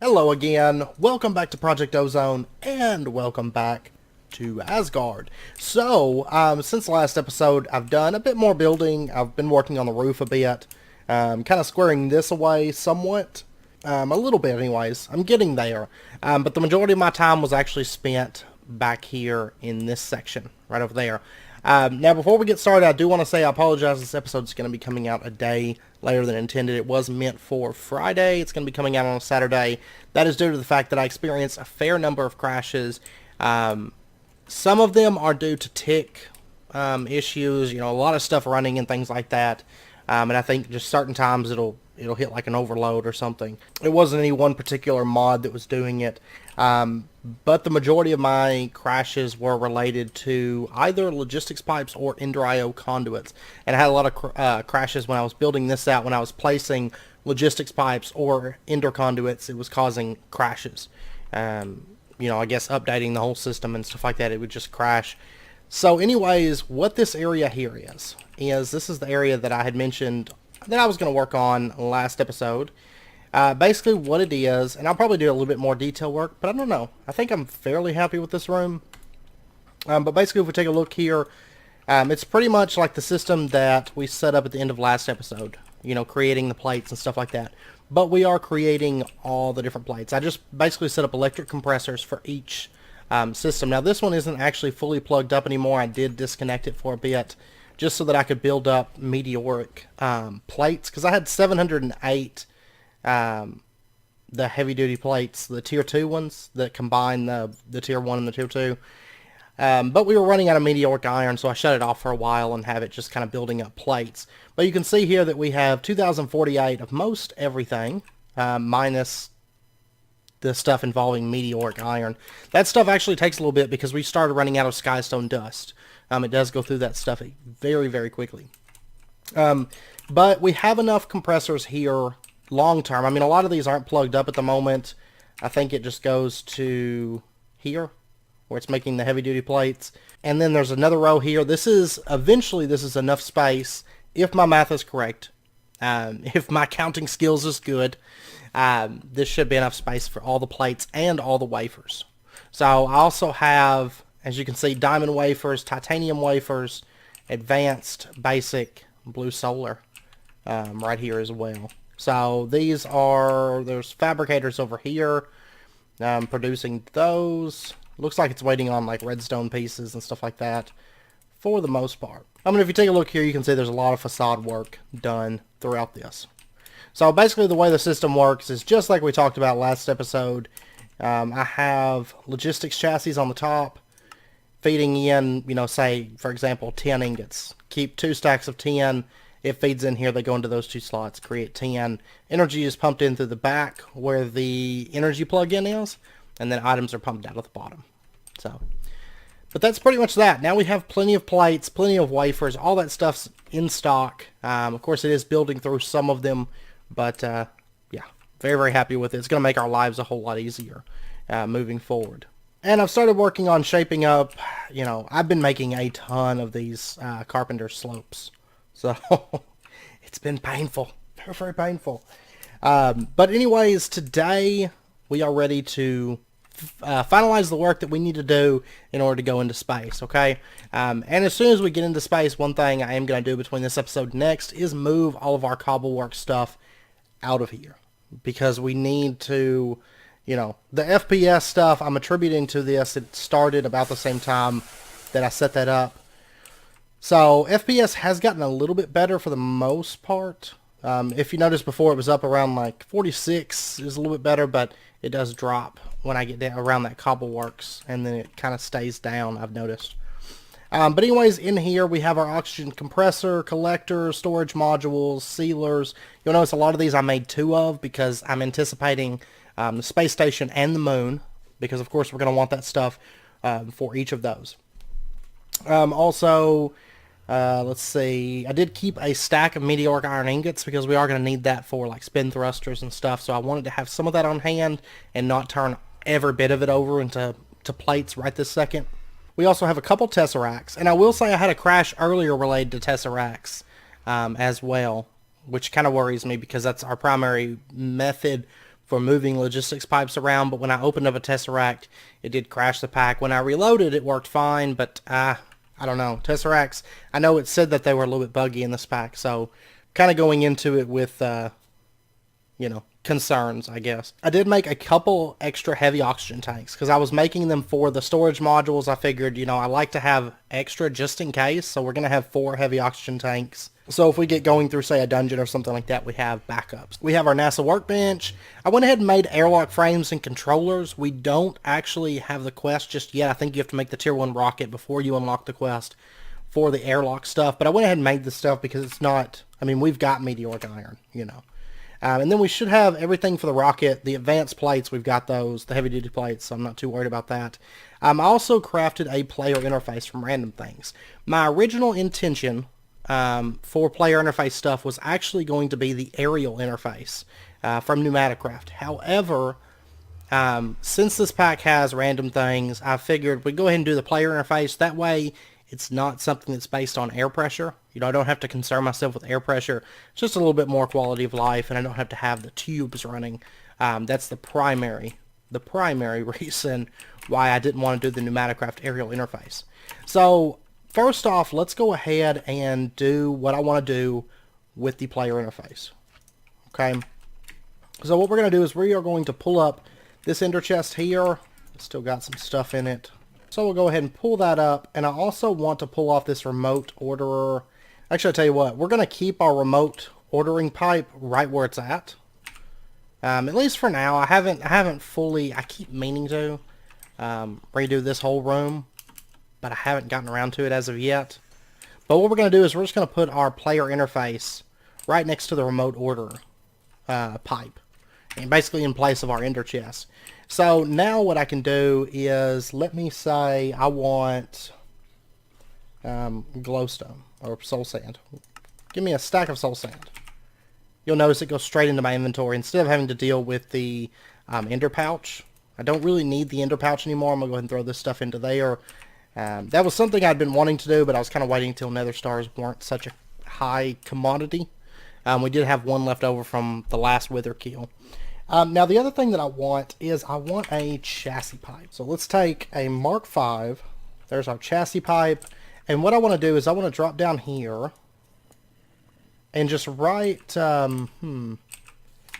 Hello again, welcome back to Project Ozone, and welcome back to Asgard. So, since the last episode, I've done a bit more building. I've been working on the roof a bit, kind of squaring this away somewhat, a little bit anyways. I'm getting there, but the majority of my time was actually spent back here in this section, right over there. Now, before we get started, I do want to say I apologize. This episode is going to be coming out a day later than intended. It was meant for Friday. It's going to be coming out on a Saturday. That is due to the fact that I experienced a fair number of crashes. Some of them are due to tick issues, a lot of stuff running and things like that. And I think just certain times it'll hit like an overload or something. It wasn't any one particular mod that was doing it. But the majority of my crashes were related to either logistics pipes or Ender IO conduits. And I had a lot of crashes when I was building this out. When I was placing logistics pipes or Ender conduits, it was causing crashes. I guess updating the whole system and stuff like that, it would just crash. So anyways, what this area here is this is the area that I had mentioned that I was going to work on last episode. Basically what it is, and I'll probably do a little bit more detail work, but I don't know. I think I'm fairly happy with this room. But basically if we take a look here, it's pretty much like the system that we set up at the end of last episode. Creating the plates and stuff like that. But we are creating all the different plates. I just basically set up electric compressors for each system. Now this one isn't actually fully plugged up anymore. I did disconnect it for a bit just so that I could build up meteoric plates, because I had 708 the heavy duty plates, the tier 2 ones that combine the tier 1 and the tier 2. But we were running out of meteoric iron, so I shut it off for a while and have it just kind of building up plates. But you can see here that we have 2048 of most everything, minus the stuff involving meteoric iron. That stuff actually takes a little bit because we started running out of skystone dust. It does go through that stuff very, very quickly. But we have enough compressors here long term. I mean, a lot of these aren't plugged up at the moment. I think it just goes to here, where it's making the heavy duty plates. And then there's another row here. Eventually this is enough space, if my math is correct. If my counting skills is good, this should be enough space for all the plates and all the wafers. So I also have, as you can see, diamond wafers, titanium wafers, advanced, basic, blue solar, right here as well. So there's fabricators over here, producing those. Looks like it's waiting on like redstone pieces and stuff like that for the most part. I mean, if you take a look here, you can see there's a lot of facade work done throughout this. So basically the way the system works is just like we talked about last episode. I have logistics chassis on the top feeding in, say, for example, 10 ingots. Keep 2 stacks of 10. It feeds in here, they go into those 2 slots, create 10. Energy is pumped in through the back where the energy plug-in is, and then items are pumped out of the bottom. But that's pretty much that. Now we have plenty of plates, plenty of wafers, all that stuff's in stock. Of course, it is building through some of them, but yeah, very, very happy with it. It's going to make our lives a whole lot easier moving forward. And I've started working on shaping up, I've been making a ton of these carpenter slopes. So it's been painful, very, very painful. But anyways, today we are ready to finalize the work that we need to do in order to go into space, okay? And as soon as we get into space, one thing I am going to do between this episode and next is move all of our cobblework stuff out of here. Because we need to, the FPS stuff I'm attributing to this. It started about the same time that I set that up. So FPS has gotten a little bit better for the most part. If you noticed before, it was up around like 46 is a little bit better, but it does drop when I get down around that cobbleworks, and then it kind of stays down, I've noticed. But anyways, in here we have our oxygen compressor, collector, storage modules, sealers. You'll notice a lot of these I made 2 of because I'm anticipating the space station and the moon, because of course we're going to want that stuff for each of those. Also, let's see, I did keep a stack of meteoric iron ingots because we are going to need that for like spin thrusters and stuff, so I wanted to have some of that on hand and not turn every bit of it over into plates right this second. We also have a couple tesseracts, and I will say I had a crash earlier related to tesseracts as well, which kind of worries me because that's our primary method for moving logistics pipes around, but when I opened up a Tesseract, it did crash the pack. When I reloaded, it worked fine, but I don't know. Tesseracts, I know it said that they were a little bit buggy in this pack, so kind of going into it with, you know, concerns, I guess. I did make a couple extra heavy oxygen tanks because I was making them for the storage modules. I figured, you know, I like to have extra just in case, so we're going to have 4 heavy oxygen tanks. So if we get going through, say, a dungeon or something like that, we have backups. We have our NASA workbench. I went ahead and made airlock frames and controllers. We don't actually have the quest just yet. I think you have to make the tier 1 rocket before you unlock the quest for the airlock stuff. But I went ahead and made this stuff because it's not, I mean, we've got meteoric iron, you know. And then we should have everything for the rocket. The advanced plates, we've got those, the heavy-duty plates, so I'm not too worried about that. I also crafted a player interface from random things. My original intention for player interface stuff was actually going to be the aerial interface from Pneumaticraft. However, since this pack has random things, I figured we'd go ahead and do the player interface. That way, it's not something that's based on air pressure. You know, I don't have to concern myself with air pressure. It's just a little bit more quality of life, and I don't have to have the tubes running. That's the primary reason why I didn't want to do the Pneumaticraft aerial interface. So, first off, let's go ahead and do what I want to do with the player interface. Okay? So what we're going to do is we are going to pull up this ender chest here. It's still got some stuff in it. So we'll go ahead and pull that up, and I also want to pull off this remote orderer. Actually, I'll tell you what, we're going to keep our remote ordering pipe right where it's at least for now. I haven't fully, I keep meaning to redo this whole room, but I haven't gotten around to it as of yet. But what we're going to do is we're just going to put our player interface right next to the remote order pipe, and basically in place of our ender chest. So now what I can do is, let me say I want glowstone or soul sand. Give me a stack of soul sand. You'll notice it goes straight into my inventory instead of having to deal with the ender pouch. I don't really need the ender pouch anymore. I'm going to go ahead and throw this stuff into there. That was something I'd been wanting to do, but I was kind of waiting until nether stars weren't such a high commodity. We did have one left over from the last wither kill. Now the other thing that I want is I want a chassis pipe. So let's take a Mark V. There's our chassis pipe. And what I want to do is I want to drop down here and just write, okay,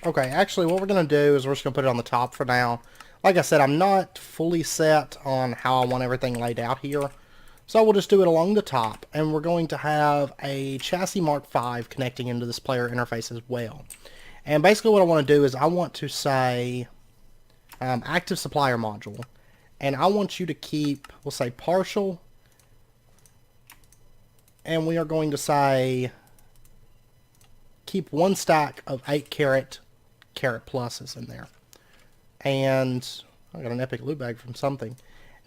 actually what we're going to do is we're just going to put it on the top for now. Like I said, I'm not fully set on how I want everything laid out here. So we'll just do it along the top, and we're going to have a chassis Mark V connecting into this player interface as well. And basically what I want to do is I want to say active supplier module, and I want you to keep, we'll say partial, and we are going to say keep 1 stack of 8 carat pluses in there. And I got an epic loot bag from something.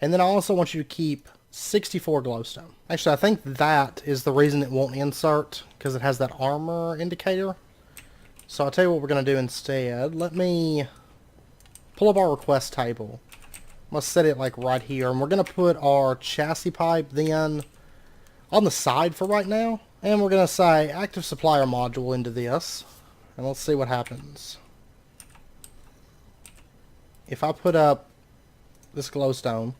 And then I also want you to keep 64 glowstone. Actually, I think that is the reason it won't insert, because it has that armor indicator. So I'll tell you what we're going to do instead. Let me pull up our request table. I'm going to set it like right here. And we're going to put our chassis pipe then on the side for right now. And we're going to say active supplier module into this. And let's see what happens. If I put up this glowstone,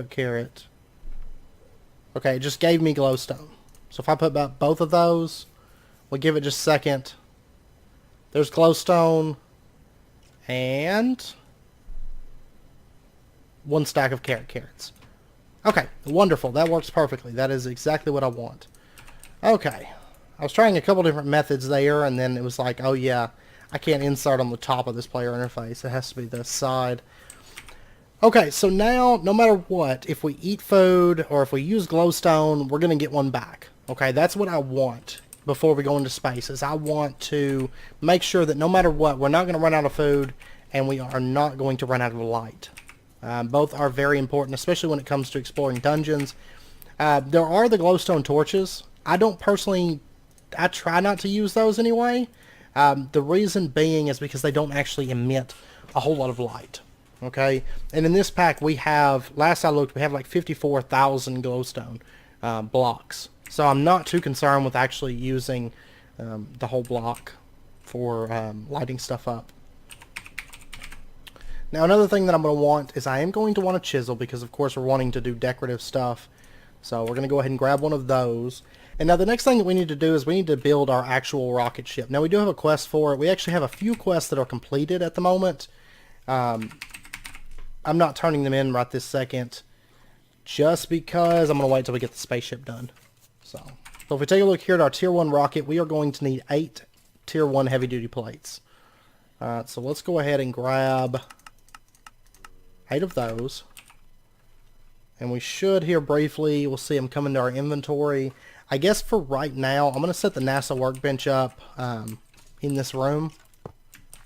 carat. Okay, it just gave me glowstone. So if I put up both of those, we'll give it just a second. There's glowstone and 1 stack of carrots. Okay, wonderful. That works perfectly. That is exactly what I want. Okay, I was trying a couple different methods there, and then it was like, oh yeah, I can't insert on the top of this player interface. It has to be this side. Okay, so now, no matter what, if we eat food or if we use glowstone, we're going to get one back. Okay, that's what I want before we go into space, is I want to make sure that no matter what, we're not going to run out of food and we are not going to run out of light. Both are very important, especially when it comes to exploring dungeons. There are the glowstone torches. I don't personally, I try not to use those anyway. The reason being is because they don't actually emit a whole lot of light. Okay, and in this pack we have, last I looked, we have like 54,000 glowstone blocks. So I'm not too concerned with actually using the whole block for lighting stuff up. Now another thing that I'm going to want is I am going to want a chisel because of course we're wanting to do decorative stuff. So we're going to go ahead and grab one of those. And now the next thing that we need to do is we need to build our actual rocket ship. Now we do have a quest for it. We actually have a few quests that are completed at the moment. I'm not turning them in right this second just because I'm going to wait till we get the spaceship done. So if we take a look here at our tier 1 rocket, we are going to need 8 tier 1 heavy duty plates. So let's go ahead and grab 8 of those. And we should here briefly, we'll see them come into our inventory. I guess for right now, I'm going to set the NASA workbench up in this room.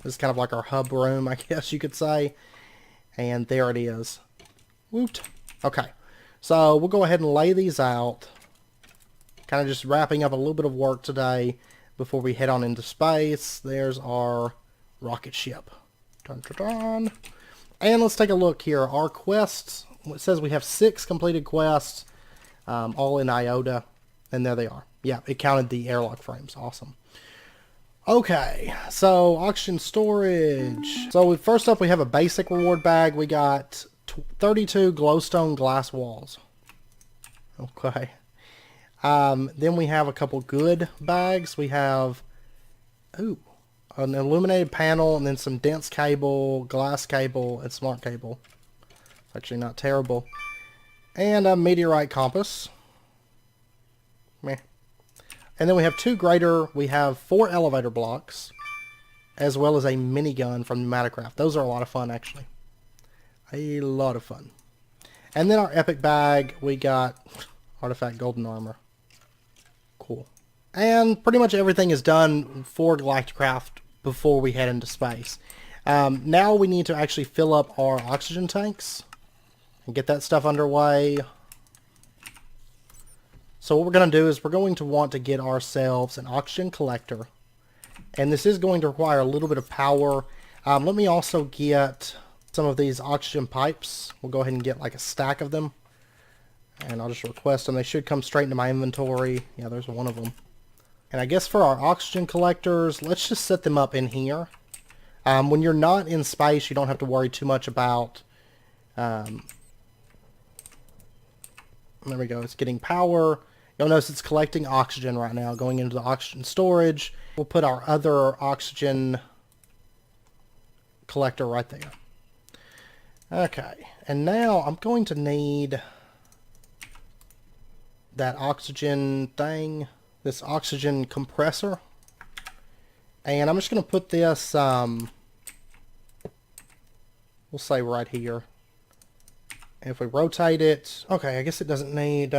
This is kind of like our hub room, I guess you could say. And there it is. Woot. Okay. So we'll go ahead and lay these out. Kind of just wrapping up a little bit of work today before we head on into space. There's our rocket ship. Dun, dun, dun. And let's take a look here. Our quests, it says we have 6 completed quests, all in IOTA. And there they are. Yeah, it counted the airlock frames. Awesome. Okay, so oxygen storage. So first up we have a basic reward bag. We got 32 glowstone glass walls. Okay. Then we have a couple good bags. We have an illuminated panel and then some dense cable, glass cable, and smart cable. It's actually not terrible. And a meteorite compass. Meh. And then we have 2 greater. We have 4 elevator blocks, as well as a minigun from Matacraft. Those are a lot of fun, actually. A lot of fun. And then our epic bag, we got artifact golden armor. Cool. And pretty much everything is done for Galacticraft before we head into space. Now we need to actually fill up our oxygen tanks and get that stuff underway. So what we're going to do is we're going to want to get ourselves an oxygen collector. And this is going to require a little bit of power. Let me also get some of these oxygen pipes. We'll go ahead and get like a stack of them. And I'll just request them. They should come straight into my inventory. Yeah, there's one of them. And I guess for our oxygen collectors, let's just set them up in here. When you're not in space, you don't have to worry too much about... there we go. It's getting power. You'll notice it's collecting oxygen right now, going into the oxygen storage. We'll put our other oxygen collector right there. Okay, and now I'm going to need that oxygen thing, this oxygen compressor. And I'm just going to put this, we'll say right here. If we rotate it, okay, I guess it doesn't need,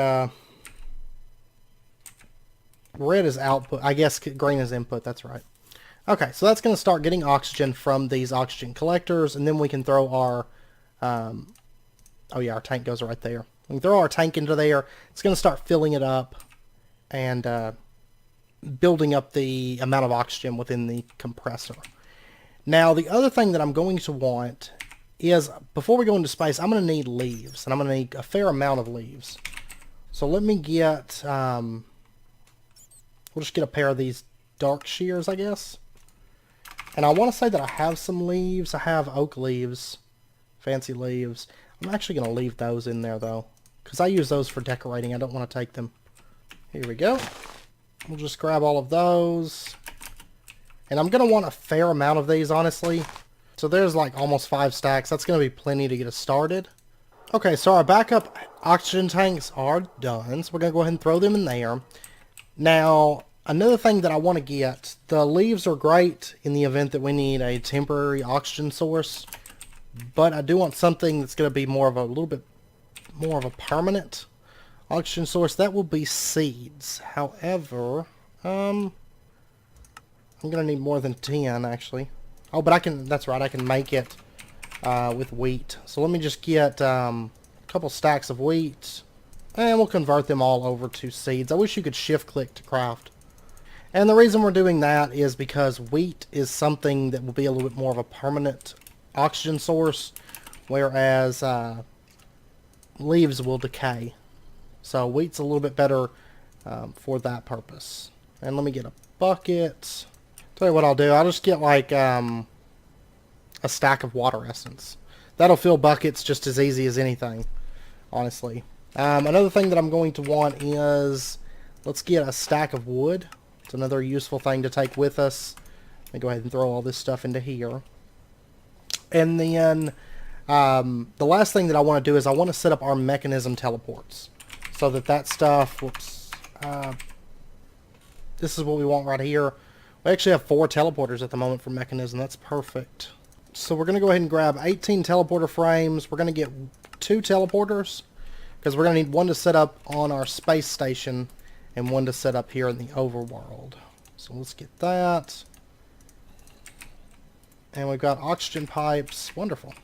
red is output. I guess green is input. That's right. Okay, so that's going to start getting oxygen from these oxygen collectors, and then we can throw our, oh yeah, our tank goes right there. We can throw our tank into there. It's going to start filling it up and building up the amount of oxygen within the compressor. Now, the other thing that I'm going to want is, before we go into space, I'm going to need leaves, and I'm going to need a fair amount of leaves. So let me get... we'll just get a pair of these dark shears, I guess. And I want to say that I have some leaves. I have oak leaves, fancy leaves. I'm actually going to leave those in there, though, because I use those for decorating. I don't want to take them. Here we go. We'll just grab all of those. And I'm going to want a fair amount of these, honestly. So there's like almost 5 stacks. That's going to be plenty to get us started. Okay, so our backup oxygen tanks are done. So we're going to go ahead and throw them in there. Now, another thing that I want to get, the leaves are great in the event that we need a temporary oxygen source, but I do want something that's going to be more of a little bit more of a permanent oxygen source. That will be seeds. However, I'm going to need more than 10 actually. Oh, but I can, that's right, I can make it with wheat. So let me just get a couple stacks of wheat. And we'll convert them all over to seeds. I wish you could shift click to craft. And the reason we're doing that is because wheat is something that will be a little bit more of a permanent oxygen source, whereas leaves will decay. So wheat's a little bit better for that purpose. And let me get a bucket. Tell you what I'll do. I'll just get like a stack of water essence. That'll fill buckets just as easy as anything, honestly. Another thing that I'm going to want is, let's get a stack of wood. It's another useful thing to take with us. Let me go ahead and throw all this stuff into here. And then the last thing that I want to do is I want to set up our mechanism teleports. So that stuff, whoops, this is what we want right here. We actually have 4 teleporters at the moment for mechanism. That's perfect. So we're going to go ahead and grab 18 teleporter frames. We're going to get 2 teleporters because we're going to need one to set up on our space station and one to set up here in the overworld. So let's get that. And we've got oxygen pipes. Wonderful.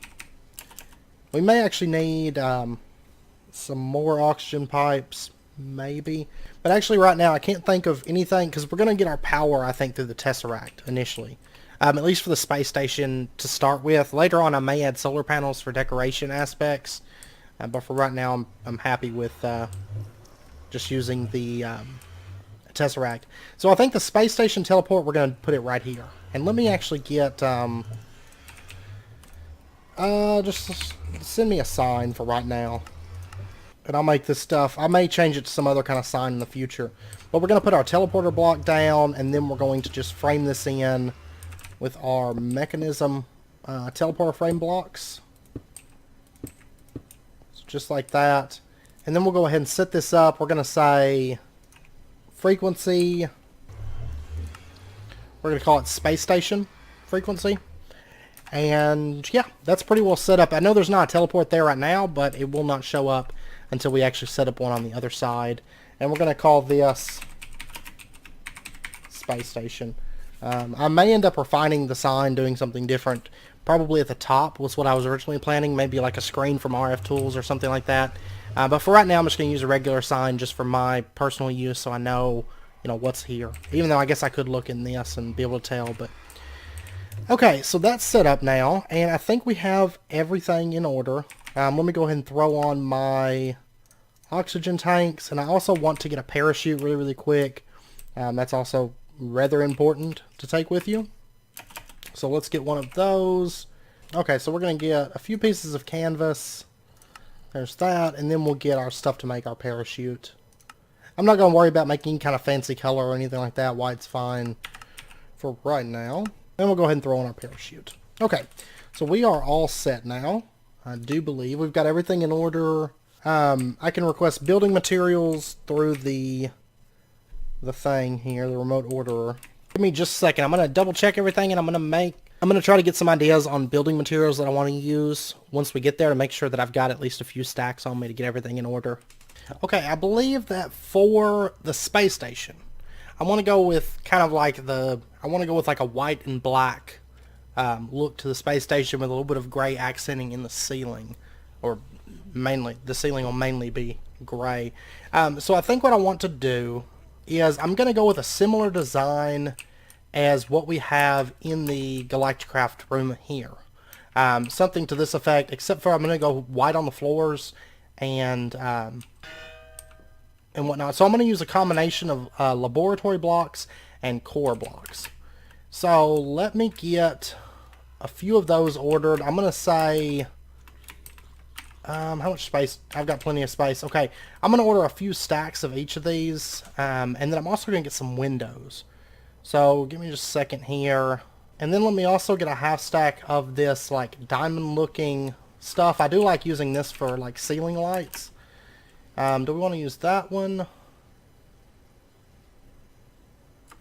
We may actually need some more oxygen pipes, maybe. But actually right now I can't think of anything because we're going to get our power, I think, through the Tesseract initially. At least for the space station to start with. Later on I may add solar panels for decoration aspects. But for right now I'm happy with just using the Tesseract. So I think the space station teleport, we're going to put it right here. And let me actually get just send me a sign for right now. And I'll make this stuff, I may change it to some other kind of sign in the future. But we're going to put our teleporter block down, and then we're going to just frame this in with our mechanism teleporter frame blocks. So just like that. And then we'll go ahead and set this up. We're going to say frequency. We're going to call it space station frequency. And yeah, that's pretty well set up. I know there's not a teleport there right now, but it will not show up until we actually set up one on the other side. And we're going to call this space station. I may end up refining the sign, doing something different. Probably at the top was what I was originally planning. Maybe like a screen from RF Tools or something like that. But for right now, I'm just going to use a regular sign just for my personal use so I know, you know, what's here. Even though I guess I could look in this and be able to tell, but... Okay, so that's set up now, and I think we have everything in order. Let me go ahead and throw on my oxygen tanks, and I also want to get a parachute really, really quick. That's also rather important to take with you. So let's get one of those. Okay, so we're going to get a few pieces of canvas. There's that, and then we'll get our stuff to make our parachute. I'm not going to worry about making any kind of fancy color or anything like that. White's fine for right now. Then we'll go ahead and throw on our parachute. Okay, so we are all set now. I do believe we've got everything in order. I can request building materials through the thing here, the remote orderer. Give me just a second. I'm going to double check everything, and I'm going to try to get some ideas on building materials that I want to use once we get there to make sure that I've got at least a few stacks on me to get everything in order. Okay, I believe that for the space station, I want to go with kind of like I want to go with like a white and black look to the space station with a little bit of gray accenting in the ceiling, or mainly the ceiling will mainly be gray. So I think what I want to do is I'm going to go with a similar design as what we have in the Galacticraft room here. Something to this effect, except for I'm going to go white on the floors and whatnot. So I'm going to use a combination of laboratory blocks and core blocks. So let me get a few of those ordered. I'm going to say, how much space? I've got plenty of space. Okay, I'm going to order a few stacks of each of these, and then I'm also going to get some windows. So give me just a second here. And then let me also get a half stack of this like diamond looking stuff. I do like using this for like ceiling lights. Do we want to use that one?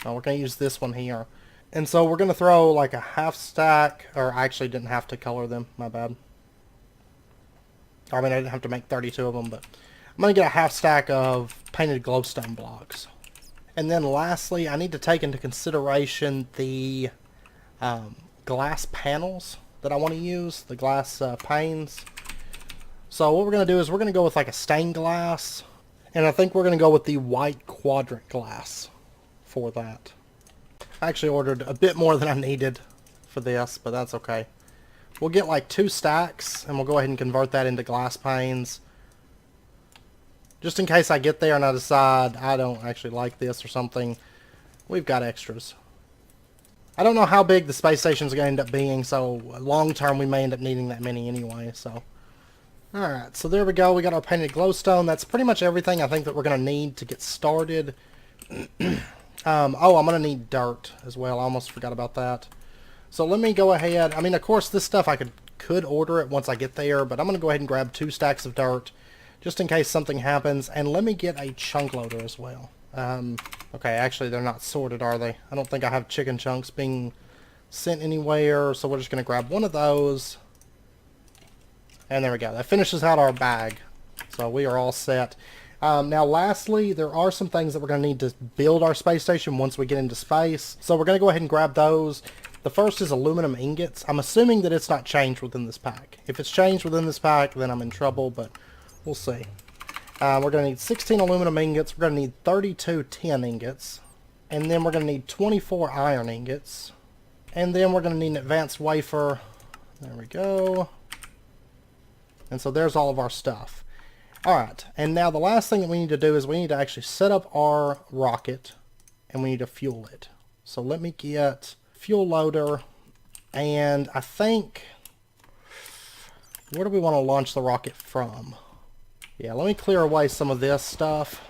No, we're going to use this one here. And so we're going to throw like a half stack, or I actually didn't have to color them, my bad. I mean, I didn't have to make 32 of them, but I'm going to get a half stack of painted glowstone blocks. And then lastly, I need to take into consideration the glass panels that I want to use, the glass panes. So what we're going to do is we're going to go with like a stained glass, and I think we're going to go with the white quadrant glass for that. I actually ordered a bit more than I needed for this, but that's okay. We'll get like 2 stacks, and we'll go ahead and convert that into glass panes. Just in case I get there and I decide I don't actually like this or something, we've got extras. I don't know how big the space station's going to end up being, so long term we may end up needing that many anyway, so. Alright, so there we go. We got our painted glowstone. That's pretty much everything I think that we're going to need to get started. Oh, I'm going to need dirt as well. I almost forgot about that. So let me go ahead. I mean, of course, this stuff I could order it once I get there, but I'm going to go ahead and grab 2 stacks of dirt just in case something happens. And let me get a chunk loader as well. Okay, actually, they're not sorted, are they? I don't think I have chicken chunks being sent anywhere, so we're just going to grab one of those. And there we go. That finishes out our bag. So we are all set. Now, lastly, there are some things that we're going to need to build our space station once we get into space. So we're going to go ahead and grab those. The first is aluminum ingots. I'm assuming that it's not changed within this pack. If it's changed within this pack, then I'm in trouble, but we'll see. We're going to need 16 aluminum ingots. We're going to need 32 tin ingots. And then we're going to need 24 iron ingots. And then we're going to need an advanced wafer. There we go. And so there's all of our stuff. Alright, and now the last thing that we need to do is we need to actually set up our rocket. And we need to fuel it. So let me get fuel loader. And I think, where do we want to launch the rocket from? Yeah, let me clear away some of this stuff.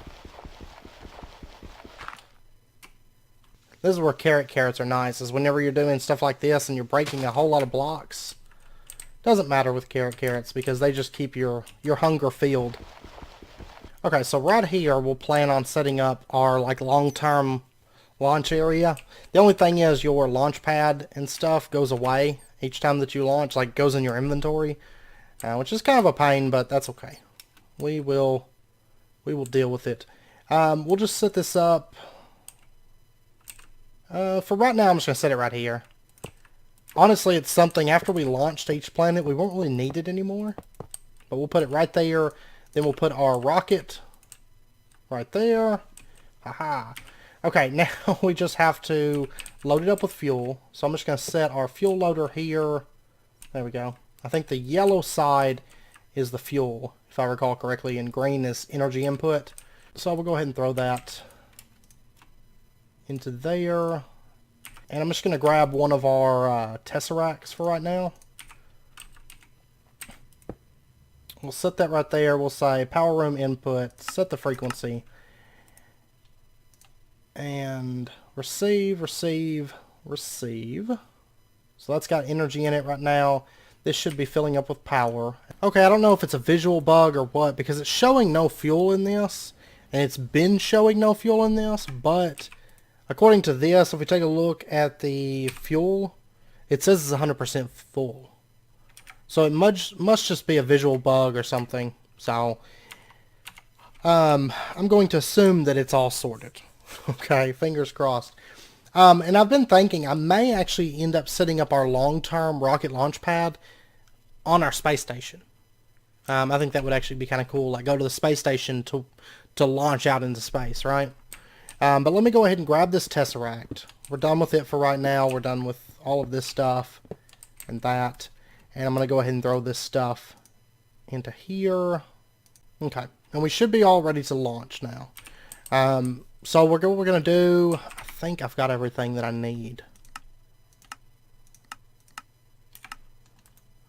This is where carrots are nice, is whenever you're doing stuff like this and you're breaking a whole lot of blocks. Doesn't matter with carrots because they just keep your hunger filled. Okay, so right here we'll plan on setting up our like long-term launch area. The only thing is your launch pad and stuff goes away each time that you launch, like goes in your inventory, which is kind of a pain, but that's okay. We will deal with it. We'll just set this up. For right now, I'm just going to set it right here. Honestly, it's something, after we launched each planet, we won't really need it anymore. But we'll put it right there. Then we'll put our rocket right there. Haha. Okay, now we just have to load it up with fuel. So I'm just going to set our fuel loader here. There we go. I think the yellow side is the fuel, if I recall correctly, and green is energy input. So we'll go ahead and throw that into there. And I'm just going to grab one of our tesseracts for right now. We'll set that right there. We'll say power room input, set the frequency, and receive. So that's got energy in it right now. This should be filling up with power. Okay, I don't know if it's a visual bug or what, because it's showing no fuel in this, and it's been showing no fuel in this, but according to this, if we take a look at the fuel, it says it's 100% full. So it must just be a visual bug or something. So I'm going to assume that it's all sorted. Okay, fingers crossed. And I've been thinking I may actually end up setting up our long-term rocket launch pad on our space station. I think that would actually be kind of cool. Like go to the space station to launch out into space, right? But let me go ahead and grab this tesseract. We're done with it for right now. We're done with all of this stuff and that. And I'm going to go ahead and throw this stuff into here. Okay. And we should be all ready to launch now. So what we're going to do, I think I've got everything that I need.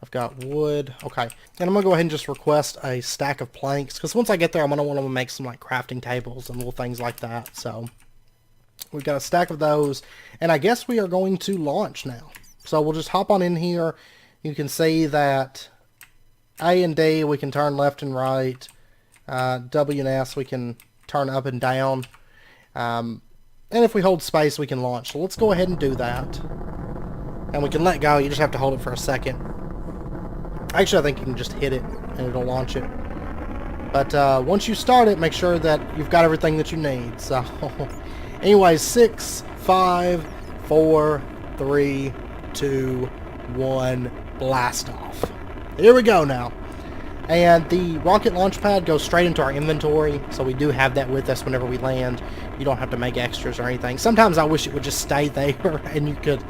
I've got wood. Okay. And I'm going to go ahead and just request a stack of planks, because once I get there, I'm going to want to make some like crafting tables and little things like that. So we've got a stack of those, and I guess we are going to launch now. So we'll just hop on in here. You can see that A and D, we can turn left and right. W and S, we can turn up and down. And if we hold space, we can launch. So let's go ahead and do that. And we can let go. You just have to hold it for a second. Actually, I think you can just hit it and it'll launch it. But once you start it, make sure that you've got everything that you need. So, anyways, 6, 5, 4, 3, 2, 1, blast off. Here we go now. And the rocket launch pad goes straight into our inventory, so we do have that with us whenever we land. You don't have to make extras or anything. Sometimes I wish it would just stay there and you could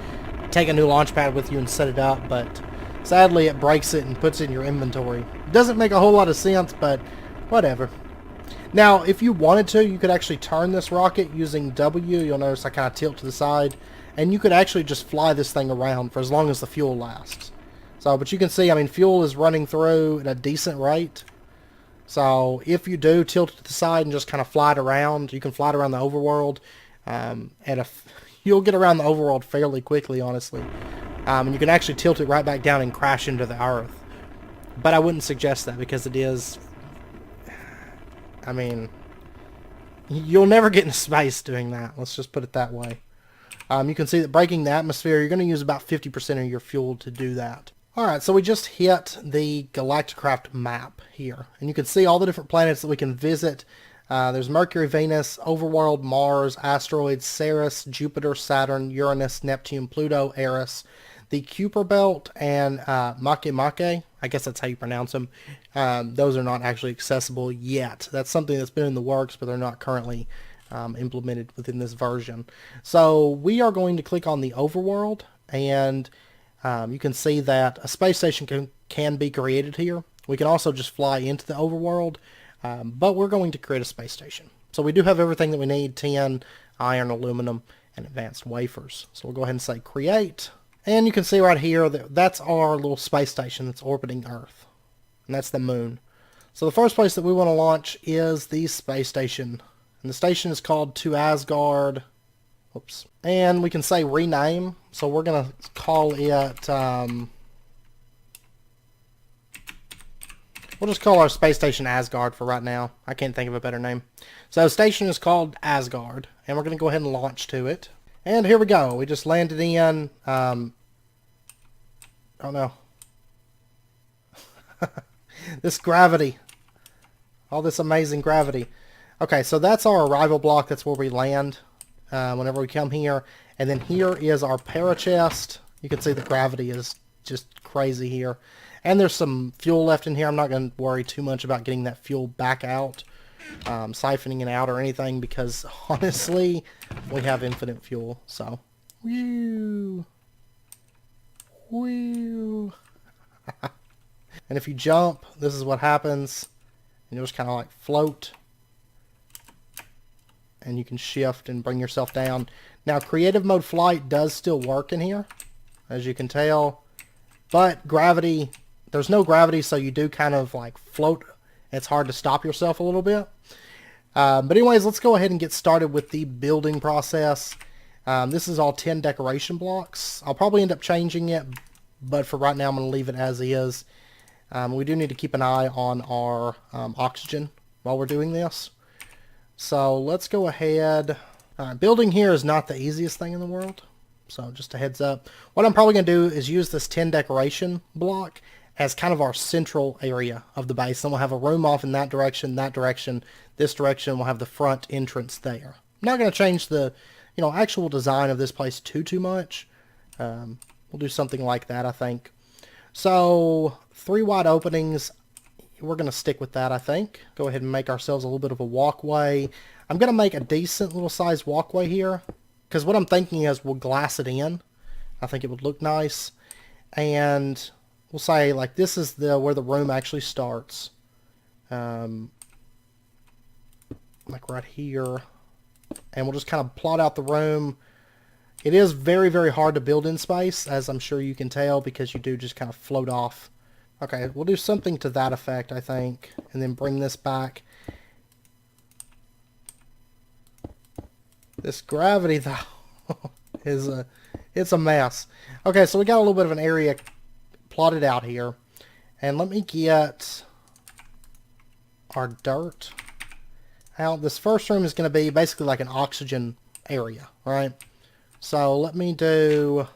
take a new launch pad with you and set it up, but sadly it breaks it and puts it in your inventory. Doesn't make a whole lot of sense, but whatever. Now, if you wanted to, you could actually turn this rocket using W. You'll notice I kind of tilt to the side, and you could actually just fly this thing around for as long as the fuel lasts. So, but you can see, I mean, fuel is running through at a decent rate. So if you do tilt it to the side and just kind of fly it around, you can fly it around the overworld. You'll get around the overworld fairly quickly, honestly. And you can actually tilt it right back down and crash into the earth. But I wouldn't suggest that because it is... I mean, you'll never get into space doing that. Let's just put it that way. You can see that breaking the atmosphere, you're going to use about 50% of your fuel to do that. Alright, so we just hit the Galacticraft map here. And you can see all the different planets that we can visit. There's Mercury, Venus, Overworld, Mars, asteroids, Ceres, Jupiter, Saturn, Uranus, Neptune, Pluto, Eris, the Kuiper Belt, and Makemake. I guess that's how you pronounce them. Those are not actually accessible yet. That's something that's been in the works, but they're not currently implemented within this version. So we are going to click on the Overworld, and you can see that a space station can be created here. We can also just fly into the overworld, but we're going to create a space station. So we do have everything that we need: tin, iron, aluminum, and advanced wafers. So we'll go ahead and say create. And you can see right here that that's our little space station that's orbiting Earth. And that's the moon. So the first place that we want to launch is the space station. And the station is called To Asgard. Oops. And we can say rename. So we're going to call it... we'll just call our space station Asgard for right now. I can't think of a better name. So the station is called Asgard. And we're going to go ahead and launch to it. And here we go. We just landed in... oh no. This gravity. All this amazing gravity. Okay, so that's our arrival block. That's where we land whenever we come here. And then here is our parachest. You can see the gravity is just crazy here. And there's some fuel left in here. I'm not going to worry too much about getting that fuel back out, siphoning it out or anything, because honestly, we have infinite fuel. So, whew, whew. And if you jump, this is what happens. And you'll just kind of like float. And you can shift and bring yourself down. Now, creative mode flight does still work in here, as you can tell. But gravity, there's no gravity, so you do kind of like float. It's hard to stop yourself a little bit. But anyways, let's go ahead and get started with the building process. This is all 10 decoration blocks. I'll probably end up changing it, but for right now, I'm going to leave it as is. We do need to keep an eye on our oxygen while we're doing this. So let's go ahead. Building here is not the easiest thing in the world. So just a heads up. What I'm probably going to do is use this 10 decoration block as kind of our central area of the base. Then we'll have a room off in that direction, this direction. We'll have the front entrance there. I'm not going to change the, actual design of this place too much. We'll do something like that, I think. So 3 wide openings. We're going to stick with that, I think. Go ahead and make ourselves a little bit of a walkway. I'm going to make a decent little size walkway here, because what I'm thinking is we'll glass it in. I think it would look nice. And we'll say, like, this is where the room actually starts. Like right here. And we'll just kind of plot out the room. It is very, very hard to build in space, as I'm sure you can tell, because you do just kind of float off. Okay, we'll do something to that effect, I think, and then bring this back. This gravity, though, it's a mess. Okay, so we got a little bit of an area plotted out here. And let me get our dirt out. This first room is going to be basically like an oxygen area, right? So let me do...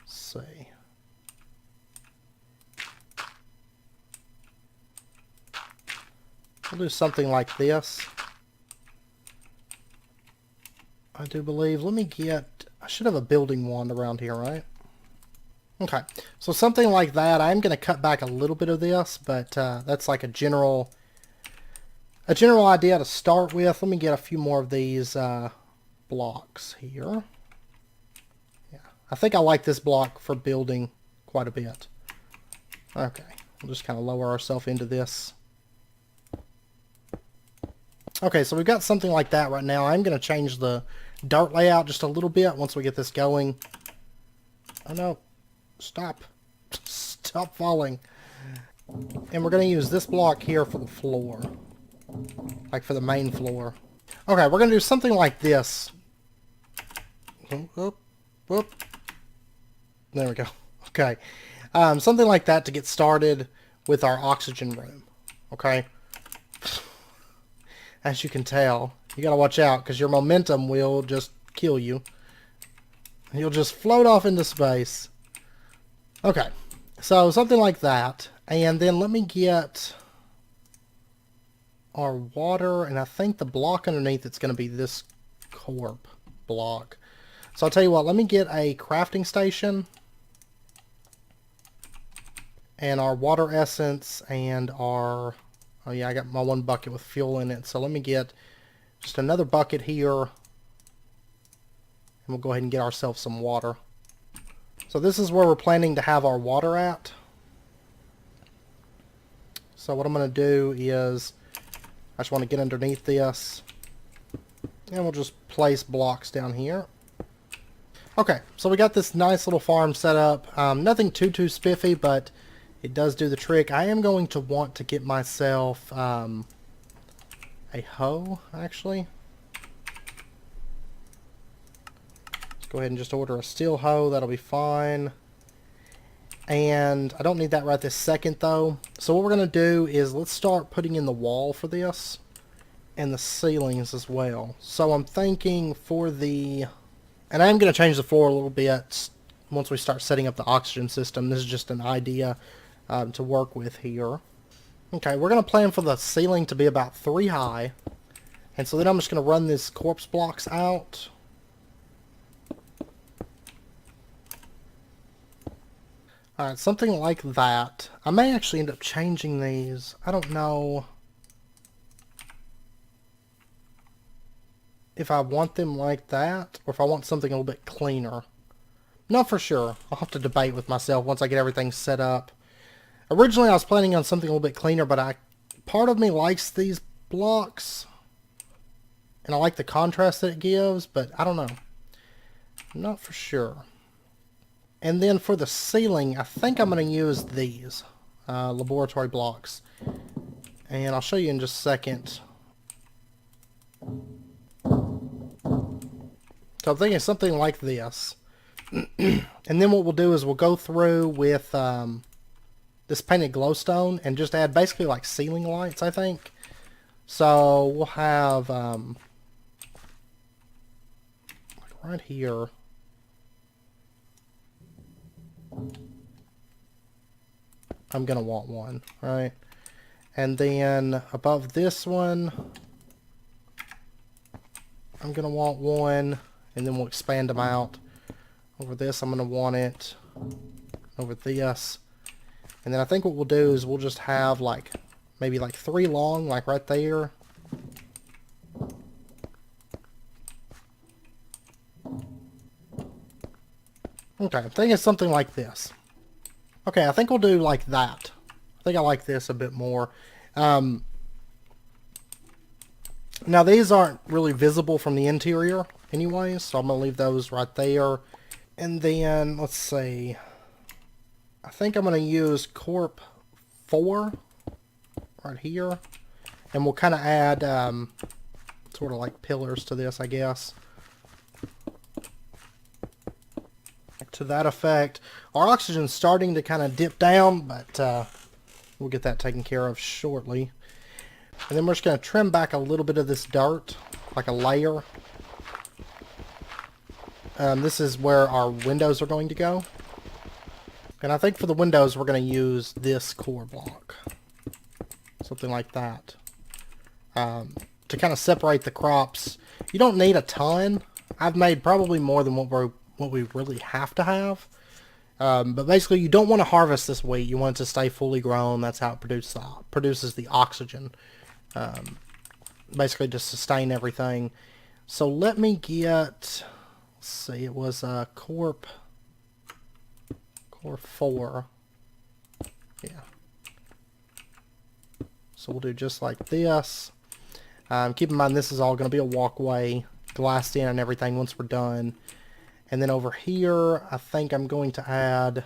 see. We'll do something like this. I do believe. Let me get... I should have a building wand around here, right? Okay. So something like that. I'm going to cut back a little bit of this, but that's like a general idea to start with. Let me get a few more of these blocks here. I think I like this block for building quite a bit. Okay, we'll just kind of lower ourselves into this. Okay, so we've got something like that right now. I'm going to change the dirt layout just a little bit once we get this going. Oh no, stop. Stop falling. And we're going to use this block here for the floor. Like for the main floor. Okay, we're going to do something like this. Whoop, whoop. There we go. Okay. Something like that to get started with our oxygen room. Okay. As you can tell, you got to watch out because your momentum will just kill you. You'll just float off into space. Okay. So something like that. And then let me get our water, and I think the block underneath it's going to be this corp block. So I'll tell you what, let me get a crafting station and our water essence and our, oh yeah, I got my one bucket with fuel in it. So let me get just another bucket here and we'll go ahead and get ourselves some water. So this is where we're planning to have our water at. So what I'm going to do is I just want to get underneath this and we'll just place blocks down here. Okay, so we got this nice little farm set up. Nothing too spiffy, but it does do the trick. I am going to want to get myself a hoe, actually. Let's go ahead and just order a steel hoe. That'll be fine. And I don't need that right this second, though. So what we're going to do is let's start putting in the wall for this and the ceilings as well. So I'm thinking for the... And I'm going to change the floor a little bit once we start setting up the oxygen system. This is just an idea to work with here. Okay, we're going to plan for the ceiling to be about 3 high. And so then I'm just going to run these corpse blocks out. Alright, something like that. I may actually end up changing these. I don't know if I want them like that or if I want something a little bit cleaner. Not for sure. I'll have to debate with myself once I get everything set up. Originally I was planning on something a little bit cleaner, but part of me likes these blocks. And I like the contrast that it gives, but I don't know. Not for sure. And then for the ceiling, I think I'm going to use these laboratory blocks. And I'll show you in just a second. So I'm thinking something like this. And then what we'll do is we'll go through with this painted glowstone and just add basically like ceiling lights, I think. So we'll have like right here. I'm going to want one, right? And then above this one, I'm going to want one. And then we'll expand them out. Over this, I'm going to want it. Over this. And then I think what we'll do is we'll just have like, maybe like 3 long, like right there. Okay, I'm thinking something like this. Okay, I think we'll do like that. I think I like this a bit more. Now these aren't really visible from the interior anyway, so I'm going to leave those right there. And then, let's see. I think I'm going to use Corp 4 right here. And we'll kind of add sort of like pillars to this, I guess. To that effect. Our oxygen's starting to kind of dip down, but we'll get that taken care of shortly. And then we're just going to trim back a little bit of this dirt, like a layer. This is where our windows are going to go. And I think for the windows we're going to use this core block. Something like that. To kind of separate the crops. You don't need a ton. I've made probably more than what we really have to have. But basically you don't want to harvest this wheat. You want it to stay fully grown. That's how it produces the oxygen. Basically to sustain everything. So let me get, let's see, it was Corp 4. Yeah. So we'll do just like this. Keep in mind this is all going to be a walkway, glassed in and everything once we're done. And then over here, I think I'm going to add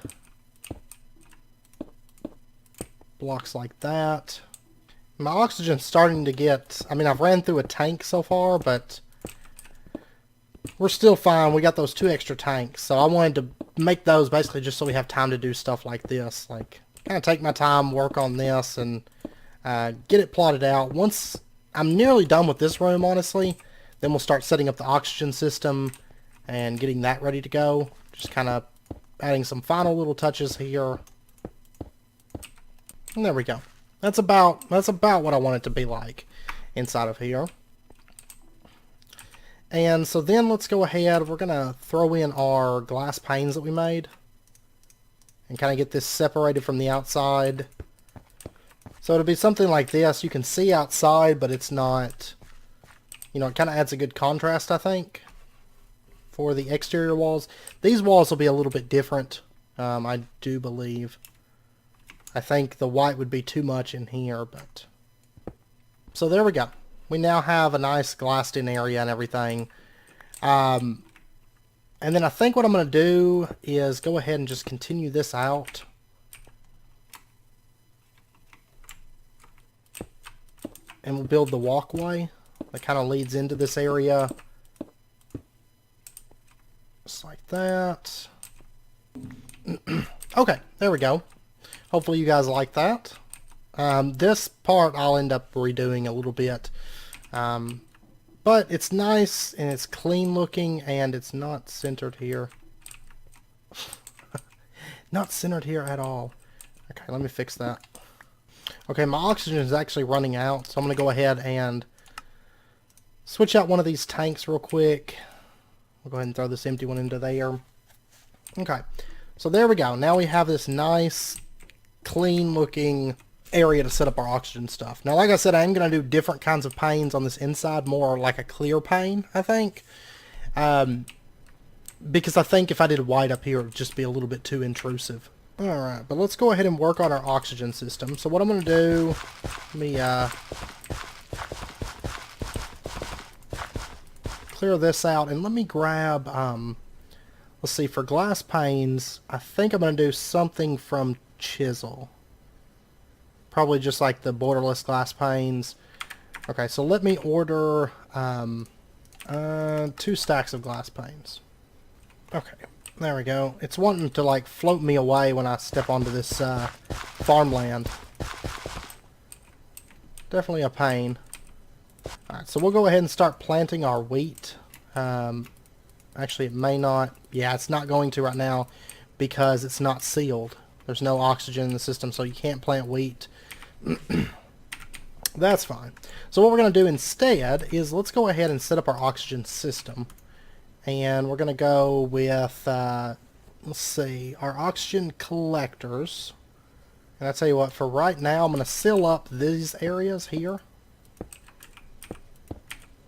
blocks like that. My oxygen's starting to get... I mean, I've ran through a tank so far, but we're still fine. We got those 2 extra tanks, so I wanted to make those basically just so we have time to do stuff like this. Like, kind of take my time, work on this, and get it plotted out. Once I'm nearly done with this room, honestly, then we'll start setting up the oxygen system and getting that ready to go. Just kind of adding some final little touches here. And there we go. That's about what I want it to be like inside of here. And so then let's go ahead. We're going to throw in our glass panes that we made and kind of get this separated from the outside. So it'll be something like this. You can see outside, but it's not, you know, it kind of adds a good contrast, I think, for the exterior walls. These walls will be a little bit different, I do believe. I think the white would be too much in here, but... So there we go. We now have a nice glassed-in area and everything. And then I think what I'm going to do is go ahead and just continue this out. And we'll build the walkway that kind of leads into this area. Just like that. Okay, there we go. Hopefully you guys like that. This part I'll end up redoing a little bit. But it's nice and it's clean looking and it's not centered here. Not centered here at all. Okay, let me fix that. Okay, my oxygen is actually running out, so I'm going to go ahead and switch out one of these tanks real quick. We'll go ahead and throw this empty one into there. Okay, so there we go. Now we have this nice, clean looking area to set up our oxygen stuff. Now, like I said, I am going to do different kinds of panes on this inside, more like a clear pane, I think. Because I think if I did white up here, it would just be a little bit too intrusive. Alright, but let's go ahead and work on our oxygen system. So what I'm going to do, let me clear this out, and let me grab, let's see, for glass panes, I think I'm going to do something from chisel. Probably just like the borderless glass panes. Okay, so let me order 2 stacks of glass panes. Okay, there we go. It's wanting to like float me away when I step onto this farmland. Definitely a pain. Alright, so we'll go ahead and start planting our wheat. Actually, it may not. Yeah, it's not going to right now because it's not sealed. There's no oxygen in the system, so you can't plant wheat. That's fine. So what we're going to do instead is let's go ahead and set up our oxygen system. And we're going to go with, let's see, our oxygen collectors. And I tell you what, for right now, I'm going to seal up these areas here.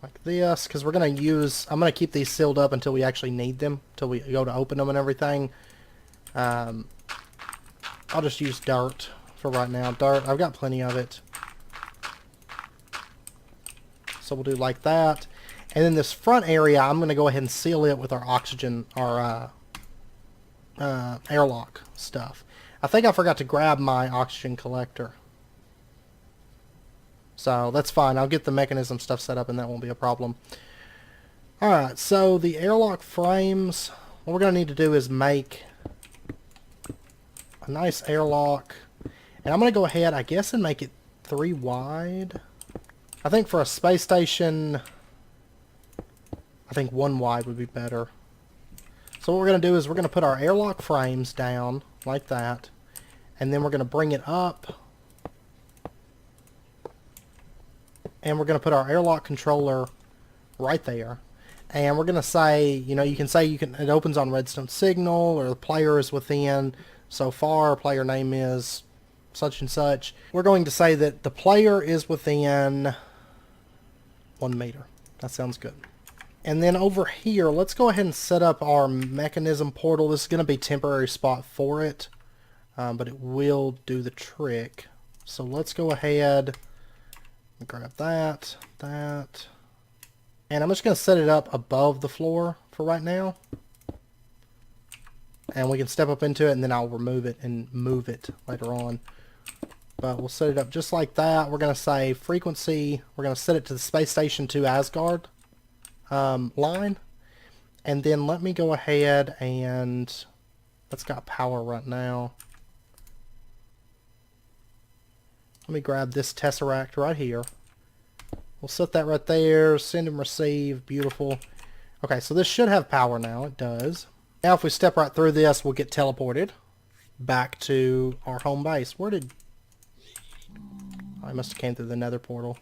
Like this, because we're going to use, I'm going to keep these sealed up until we actually need them, until we go to open them and everything. I'll just use dirt for right now. Dirt, I've got plenty of it. So we'll do like that. And then this front area, I'm going to go ahead and seal it with our oxygen, our airlock stuff. I think I forgot to grab my oxygen collector. So that's fine. I'll get the mechanism stuff set up and that won't be a problem. Alright, so the airlock frames, what we're going to need to do is make a nice airlock. And I'm going to go ahead, I guess, and make it 3 wide. I think for a space station, I think 1 wide would be better. So what we're going to do is we're going to put our airlock frames down like that. And then we're going to bring it up. And we're going to put our airlock controller right there. And we're going to say, you know, you can say it opens on redstone signal, or the player is within so far, player name is such and such. We're going to say that the player is within 1 meter. That sounds good. And then over here, let's go ahead and set up our mechanism portal. This is going to be a temporary spot for it, but it will do the trick. So let's go ahead Grab that, that. And I'm just going to set it up above the floor for right now. And we can step up into it, and then I'll remove it and move it later on. But we'll set it up just like that. We're going to say frequency. We're going to set it to the space station to Asgard line. And then let me go ahead and... That's got power right now. Let me grab this Tesseract right here. We'll set that right there. Send and receive. Beautiful. Okay, so this should have power now. It does. Now if we step right through this, we'll get teleported back to our home base. Where did... I must have came through the nether portal.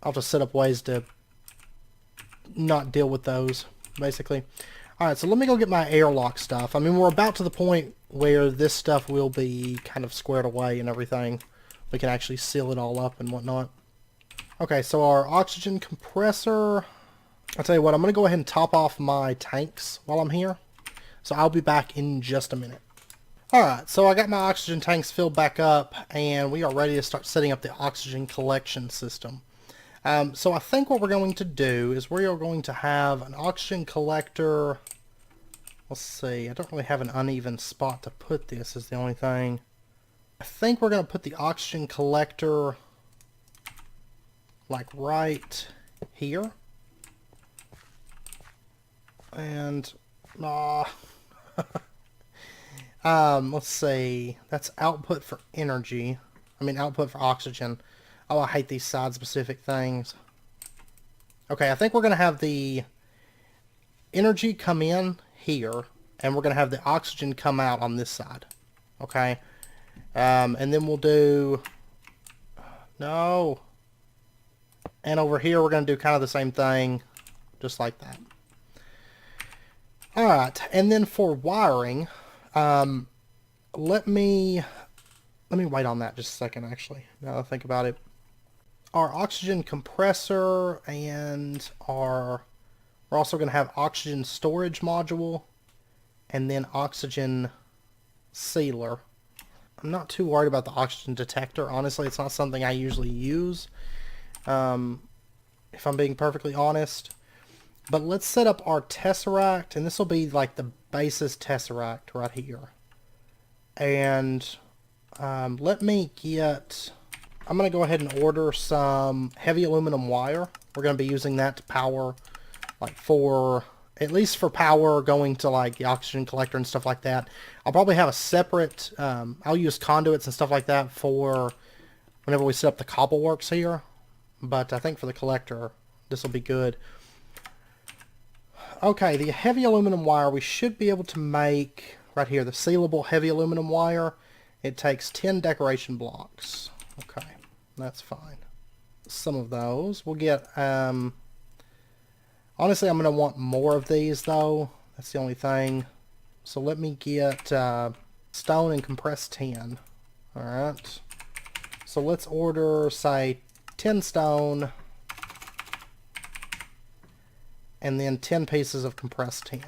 I'll just set up ways to not deal with those, basically. Alright, so let me go get my airlock stuff. I mean, we're about to the point where this stuff will be kind of squared away and everything. We can actually seal it all up and whatnot. Okay, so our oxygen compressor... I'll tell you what, I'm going to go ahead and top off my tanks while I'm here. So I'll be back in just a minute. Alright, so I got my oxygen tanks filled back up, and we are ready to start setting up the oxygen collection system. So I think what we're going to do is we are going to have an oxygen collector. Let's see, I don't really have an uneven spot to put this is the only thing. I think we're going to put the oxygen collector like right here. And, let's see, that's output for energy. I mean output for oxygen. Oh, I hate these side-specific things. Okay, I think we're going to have the energy come in here, and we're going to have the oxygen come out on this side. Okay? And then we'll do... No! And over here, we're going to do kind of the same thing, just like that. Alright, and then for wiring, let me wait on that just a second, actually, now that I think about it. Our oxygen compressor and we're also going to have oxygen storage module and then oxygen sealer. I'm not too worried about the oxygen detector. Honestly, it's not something I usually use, if I'm being perfectly honest. But let's set up our Tesseract, and this will be like the basis Tesseract right here. And let me get... I'm going to go ahead and order some heavy aluminum wire. We're going to be using that to power, like for, at least for power going to like the oxygen collector and stuff like that. I'll probably have a separate, I'll use conduits and stuff like that for whenever we set up the cobbleworks here. But I think for the collector, this will be good. Okay, the heavy aluminum wire, we should be able to make, right here, the sealable heavy aluminum wire. It takes 10 decoration blocks. Okay, that's fine. Some of those. We'll get, honestly, I'm going to want more of these, though. That's the only thing. So let me get stone and compressed tin. Alright. So let's order, say, 10 stone. And then 10 pieces of compressed tin.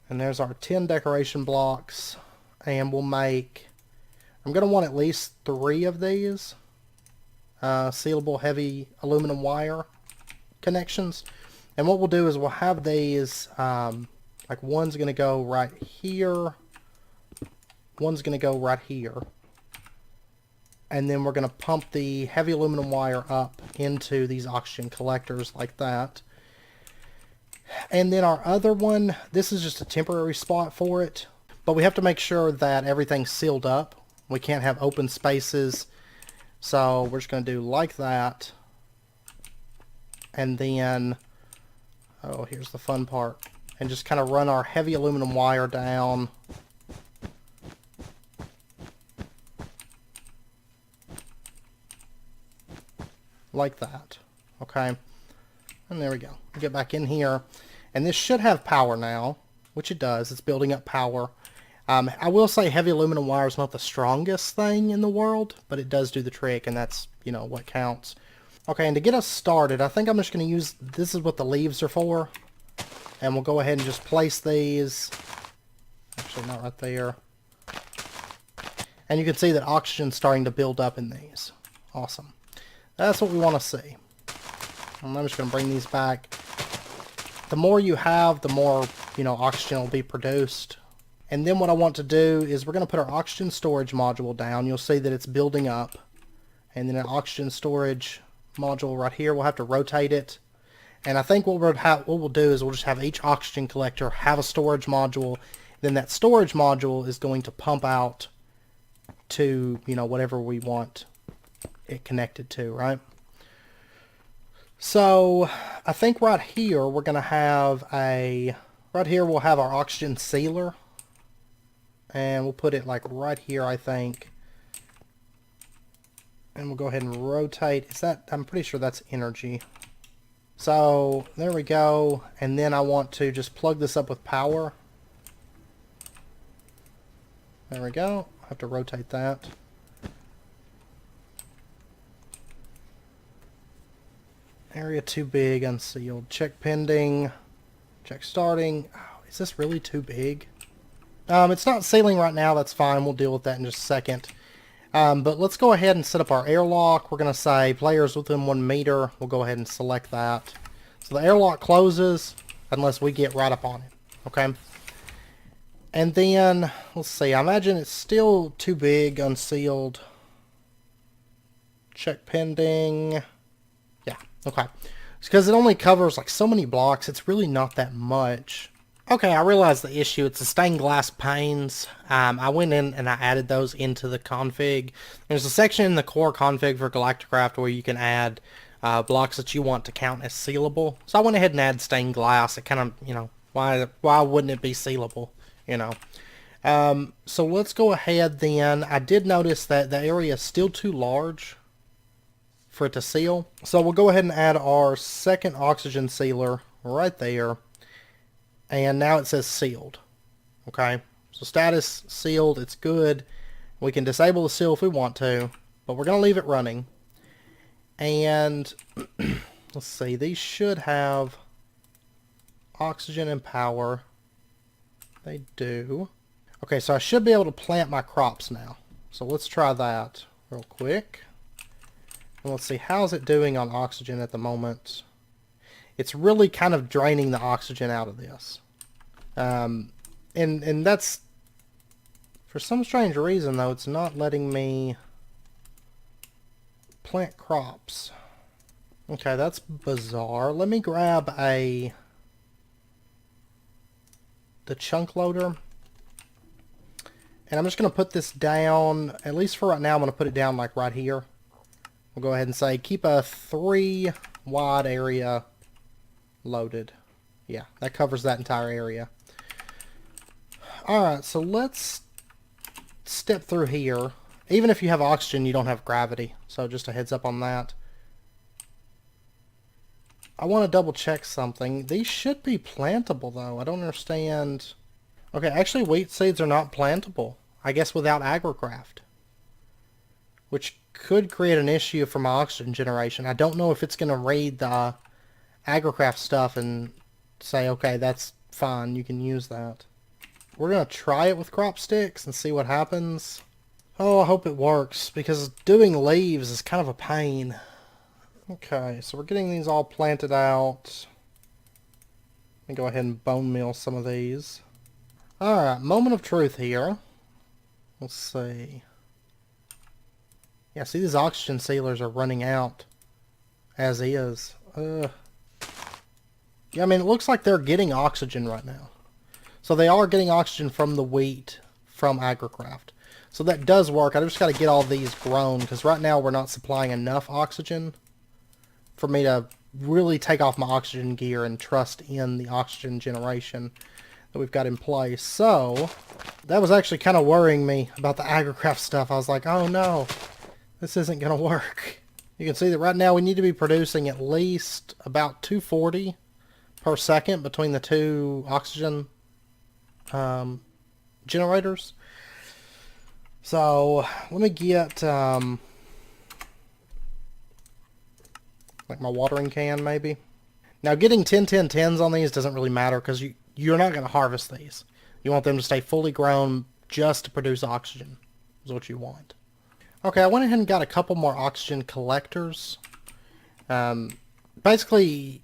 And there's our 10 decoration blocks. And we'll make... I'm going to want at least 3 of these sealable heavy aluminum wire connections. And what we'll do is we'll have these, like one's going to go right here, one's going to go right here. And then we're going to pump the heavy aluminum wire up into these oxygen collectors like that. And then our other one, this is just a temporary spot for it. But we have to make sure that everything's sealed up. We can't have open spaces. So we're just going to do like that. And then, oh, here's the fun part. And just kind of run our heavy aluminum wire down. Like that. Okay. And there we go. We'll get back in here. And this should have power now, which it does. It's building up power. I will say heavy aluminum wire is not the strongest thing in the world, but it does do the trick, and that's, you know, what counts. Okay, and to get us started, I think I'm just going to use, this is what the leaves are for. And we'll go ahead and just place these. Actually, not right there. And you can see that oxygen's starting to build up in these. Awesome. That's what we want to see. And I'm just going to bring these back. The more you have, the more, oxygen will be produced. And then what I want to do is we're going to put our oxygen storage module down. You'll see that it's building up. And then an oxygen storage module right here, we'll have to rotate it. And I think what we'll do is we'll just have each oxygen collector have a storage module. Then that storage module is going to pump out to, whatever we want it connected to, right? So I think right here we're going to have right here we'll have our oxygen sealer. And we'll put it like right here, I think. And we'll go ahead and rotate. I'm pretty sure that's energy. So there we go. And then I want to just plug this up with power. There we go. I have to rotate that. Area too big, unsealed. Check pending. Check starting. Oh, is this really too big? It's not sealing right now. That's fine. We'll deal with that in just a second. But let's go ahead and set up our airlock. We're going to say players within 1 meter. We'll go ahead and select that. So the airlock closes unless we get right up on it. Okay. And then, let's see. I imagine it's still too big, unsealed. Check pending. Yeah. Okay. It's because it only covers like so many blocks. It's really not that much. Okay, I realized the issue. It's the stained glass panes. I went in and I added those into the config. There's a section in the core config for Galacticraft where you can add blocks that you want to count as sealable. So I went ahead and added stained glass. It kind of, why wouldn't it be sealable? So let's go ahead then. I did notice that the area is still too large for it to seal. So we'll go ahead and add our second oxygen sealer right there. And now it says sealed. Okay. So status sealed. It's good. We can disable the seal if we want to. But we're going to leave it running. And let's see. These should have oxygen and power. They do. Okay, so I should be able to plant my crops now. So let's try that real quick. And let's see, how's it doing on oxygen at the moment? It's really kind of draining the oxygen out of this. And that's, for some strange reason though, it's not letting me plant crops. Okay, that's bizarre. Let me grab the chunk loader. And I'm just going to put this down, at least for right now, I'm going to put it down like right here. We'll go ahead and say keep a 3 wide area loaded. Yeah, that covers that entire area. Alright, so let's step through here. Even if you have oxygen, you don't have gravity. So just a heads up on that. I want to double check something. These should be plantable though. I don't understand. Okay, actually wheat seeds are not plantable. I guess without agrocraft. Which could create an issue for my oxygen generation. I don't know if it's going to read the agrocraft stuff and say, okay, that's fine, you can use that. We're going to try it with crop sticks and see what happens. Oh, I hope it works, because doing leaves is kind of a pain. Okay, so we're getting these all planted out. Let me go ahead and bone meal some of these. Alright, moment of truth here. Let's see. Yeah, see, these oxygen sealers are running out as is. Yeah, I mean, it looks like they're getting oxygen right now. So they are getting oxygen from the wheat from agrocraft. So that does work. I just got to get all these grown, because right now we're not supplying enough oxygen for me to really take off my oxygen gear and trust in the oxygen generation that we've got in place. So that was actually kind of worrying me about the agrocraft stuff. I was like, oh no, this isn't going to work. You can see that right now we need to be producing at least about 240 per second between the two oxygen generators. So let me get like my watering can maybe. Now getting 10-10-10s on these doesn't really matter, because you're not going to harvest these. You want them to stay fully grown just to produce oxygen is what you want. Okay, I went ahead and got a couple more oxygen collectors. Basically,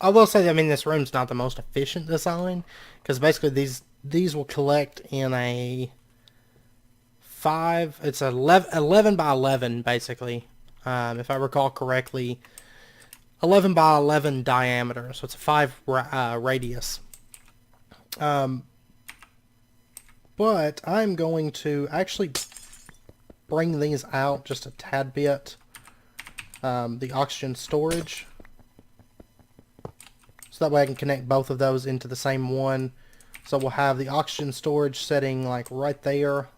I will say, I mean, this room's not the most efficient design, because basically these will collect in a 11 by 11, basically. If I recall correctly, 11 by 11 diameter, so it's a 5 radius. But I'm going to actually bring these out just a tad bit. The oxygen storage. So that way I can connect both of those into the same one. So we'll have the oxygen storage setting like right there.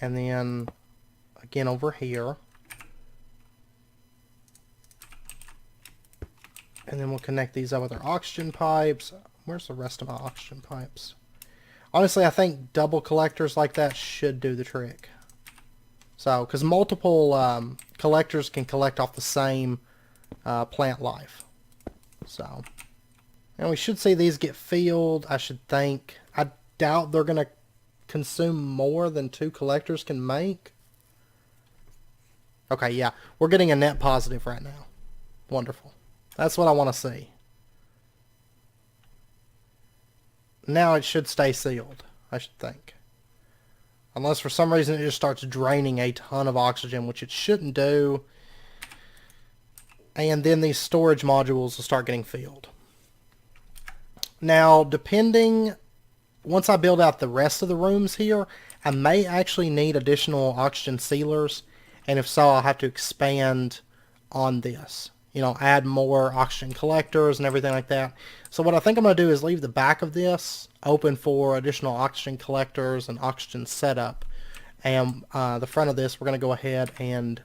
And then again over here. And then we'll connect these up with our oxygen pipes. Where's the rest of my oxygen pipes? Honestly, I think double collectors like that should do the trick. So, because multiple collectors can collect off the same plant life. So, and we should see these get filled, I should think. I doubt they're going to consume more than 2 collectors can make. Okay, yeah. We're getting a net positive right now. Wonderful. That's what I want to see. Now it should stay sealed, I should think. Unless for some reason it just starts draining a ton of oxygen, which it shouldn't do. And then these storage modules will start getting filled. Now, once I build out the rest of the rooms here, I may actually need additional oxygen sealers. And if so, I'll have to expand on this. You know, add more oxygen collectors and everything like that. So what I think I'm going to do is leave the back of this open for additional oxygen collectors and oxygen setup. And the front of this, we're going to go ahead and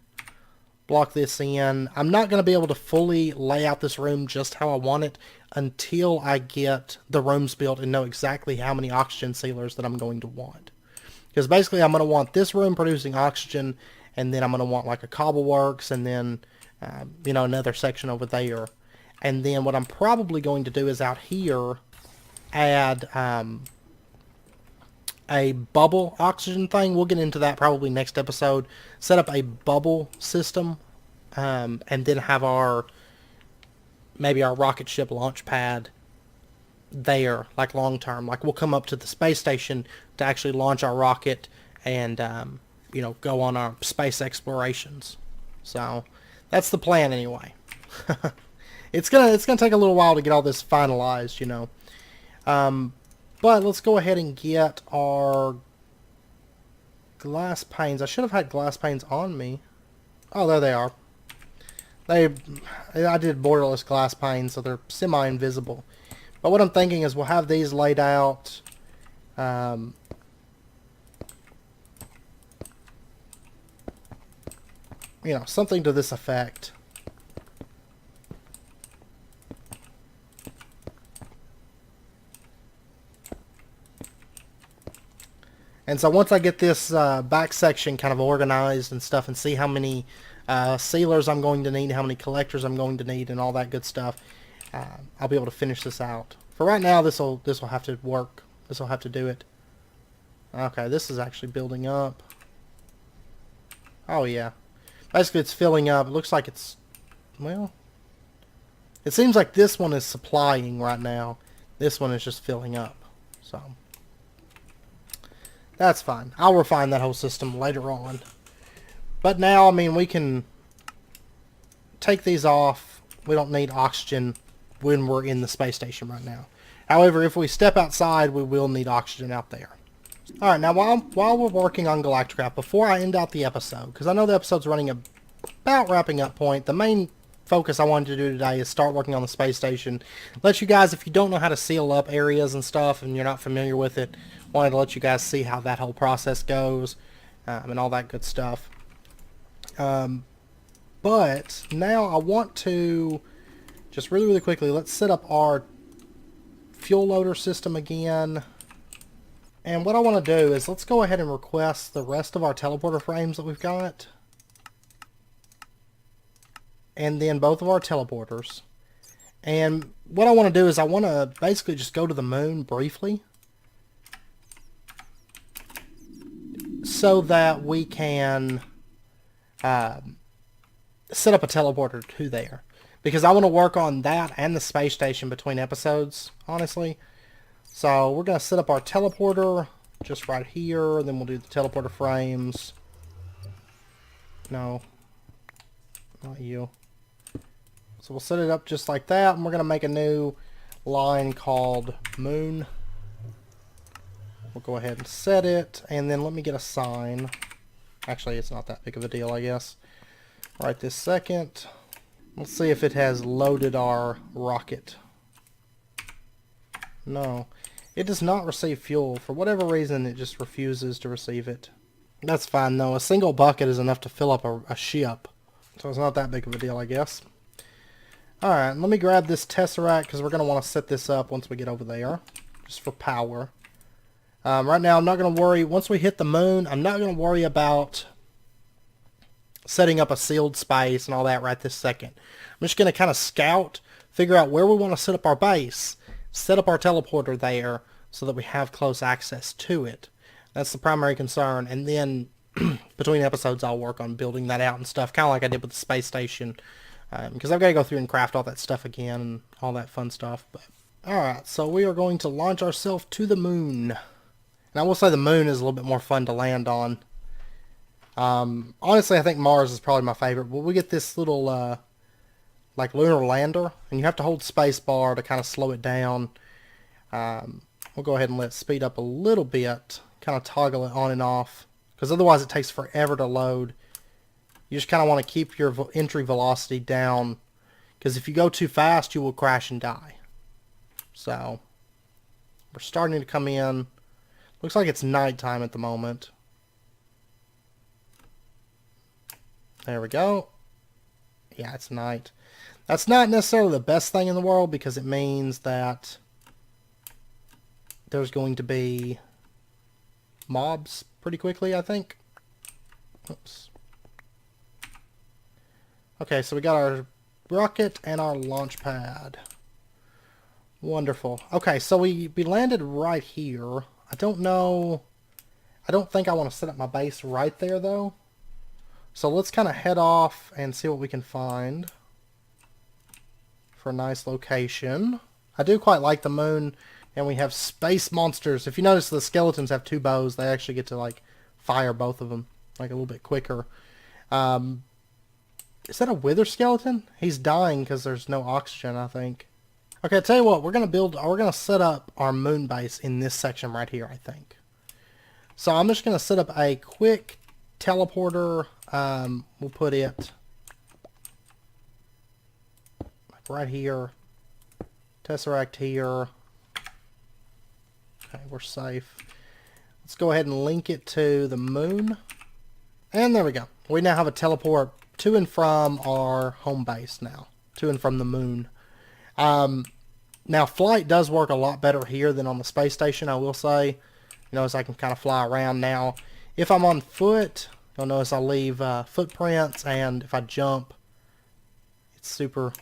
block this in. I'm not going to be able to fully lay out this room just how I want it until I get the rooms built and know exactly how many oxygen sealers that I'm going to want. Because basically I'm going to want this room producing oxygen, and then I'm going to want like a cobble works, and then you know, another section over there. And then what I'm probably going to do is out here add a bubble oxygen thing. We'll get into that probably next episode. Set up a bubble system, and then have maybe our rocket ship launch pad there, like long term. Like we'll come up to the space station to actually launch our rocket and you know, go on our space explorations. So that's the plan anyway. It's gonna take a little while to get all this finalized, you know. But let's go ahead and get our glass panes. I should have had glass panes on me. Oh, there they are. I did borderless glass panes, so they're semi-invisible. But what I'm thinking is we'll have these laid out. You know, something to this effect. And so once I get this back section kind of organized and stuff, and see how many sealers I'm going to need, how many collectors I'm going to need, and all that good stuff, I'll be able to finish this out. For right now, this will have to work. This will have to do it. Okay, this is actually building up. Oh yeah. Basically, it's filling up. It looks like it's, well, it seems like this one is supplying right now. This one is just filling up. So, that's fine. I'll refine that whole system later on. But now, I mean, we can take these off. We don't need oxygen when we're in the space station right now. However, if we step outside, we will need oxygen out there. Alright, now while we're working on Galacticraft, before I end out the episode, because I know the episode's running about wrapping up point, the main focus I wanted to do today is start working on the space station. Let you guys, if you don't know how to seal up areas and stuff, and you're not familiar with it, wanted to let you guys see how that whole process goes, and all that good stuff. But now I want to, just really quickly, let's set up our fuel loader system again. And what I want to do is let's go ahead and request the rest of our teleporter frames that we've got. And then both of our teleporters. And what I want to do is I want to basically just go to the moon briefly. So that we can set up a teleporter to there. Because I want to work on that and the space station between episodes, honestly. So we're going to set up our teleporter just right here. And then we'll do the teleporter frames. No. Not you. So we'll set it up just like that. And we're going to make a new line called moon. We'll go ahead and set it. And then let me get a sign. Actually, it's not that big of a deal, I guess. Right this second. Let's see if it has loaded our rocket. No. It does not receive fuel. For whatever reason, it just refuses to receive it. That's fine, though. A single bucket is enough to fill up a ship. So it's not that big of a deal, I guess. Alright, let me grab this tesseract because we're going to want to set this up once we get over there. Just for power. Right now, I'm not going to worry. Once we hit the moon, I'm not going to worry about setting up a sealed space and all that right this second. I'm just going to kind of scout, figure out where we want to set up our base, set up our teleporter there so that we have close access to it. That's the primary concern. And then between episodes, I'll work on building that out and stuff, kind of like I did with the space station. Because I've got to go through and craft all that stuff again and all that fun stuff. But alright, so we are going to launch ourselves to the moon. And I will say the moon is a little bit more fun to land on. Honestly, I think Mars is probably my favorite. But we get this little, like, lunar lander. And you have to hold space bar to kind of slow it down. We'll go ahead and let it speed up a little bit. Kind of toggle it on and off. Because otherwise it takes forever to load. You just kind of want to keep your entry velocity down. Because if you go too fast, you will crash and die. So, we're starting to come in. Looks like it's nighttime at the moment. There we go. Yeah, it's night. That's not necessarily the best thing in the world because it means that there's going to be mobs pretty quickly, I think. Oops. Okay, so we got our rocket and our launch pad. Wonderful. Okay, so we landed right here. I don't know. I don't think I want to set up my base right there, though. So let's kind of head off and see what we can find for a nice location. I do quite like the moon, and we have space monsters. If you notice, the skeletons have two bows. They actually get to, like, fire both of them, like, a little bit quicker. Is that a wither skeleton? He's dying because there's no oxygen, I think. Okay, I'll tell you what, we're gonna set up our moon base in this section right here, I think. So I'm just gonna set up a quick teleporter. We'll put it like right here. Tesseract here. Okay, we're safe. Let's go ahead and link it to the moon. And there we go. We now have a teleport to and from our home base now. To and from the moon. Now, flight does work a lot better here than on the space station, I will say. You notice I can kind of fly around now. If I'm on foot, you'll notice I leave footprints, and if I jump, it's super,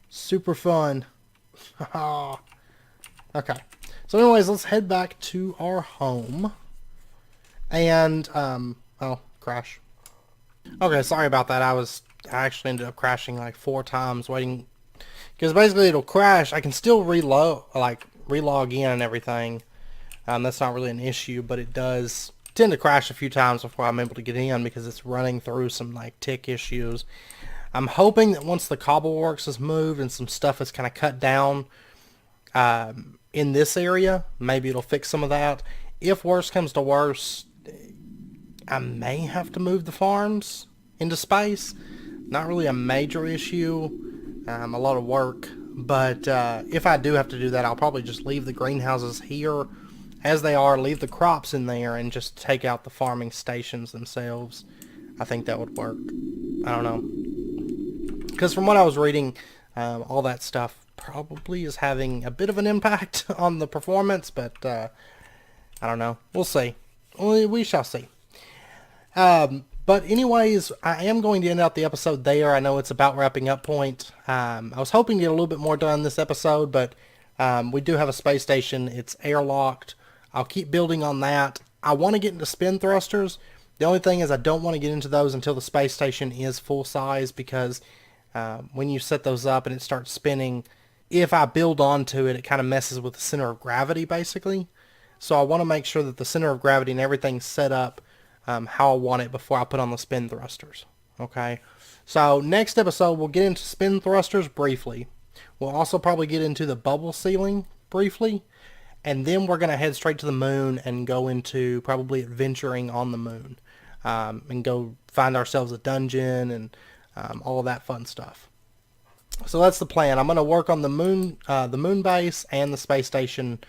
super fun. Okay. So anyways, let's head back to our home. And, oh, crash. Okay, sorry about that. I actually ended up crashing like 4 times waiting. Because basically it'll crash. I can still relog in and everything. That's not really an issue, but it does tend to crash a few times before I'm able to get in because it's running through some like tick issues. I'm hoping that once the cobbleworks is moved and some stuff is kind of cut down in this area, maybe it'll fix some of that. If worse comes to worse, I may have to move the farms into space. Not really a major issue. A lot of work, but if I do have to do that, I'll probably just leave the greenhouses here as they are, leave the crops in there, and just take out the farming stations themselves. I think that would work. I don't know. Because from what I was reading, all that stuff probably is having a bit of an impact on the performance, but I don't know. We'll see. We shall see. But anyways, I am going to end out the episode there. I know it's about wrapping up point. I was hoping to get a little bit more done this episode, but we do have a space station. It's airlocked. I'll keep building on that. I want to get into spin thrusters, The only thing is I don't want to get into those until the space station is full size, because when you set those up and it starts spinning, if I build onto it, it kind of messes with the center of gravity basically. So I want to make sure that the center of gravity and everything's set up how I want it before I put on the spin thrusters. Okay, so next episode we'll get into spin thrusters briefly. We'll also probably get into the bubble sealing briefly, and then we're going to head straight to the moon and go into probably adventuring on the moon, and go find ourselves a dungeon and all of that fun stuff. So that's the plan. I'm going to work on the moon base and the space station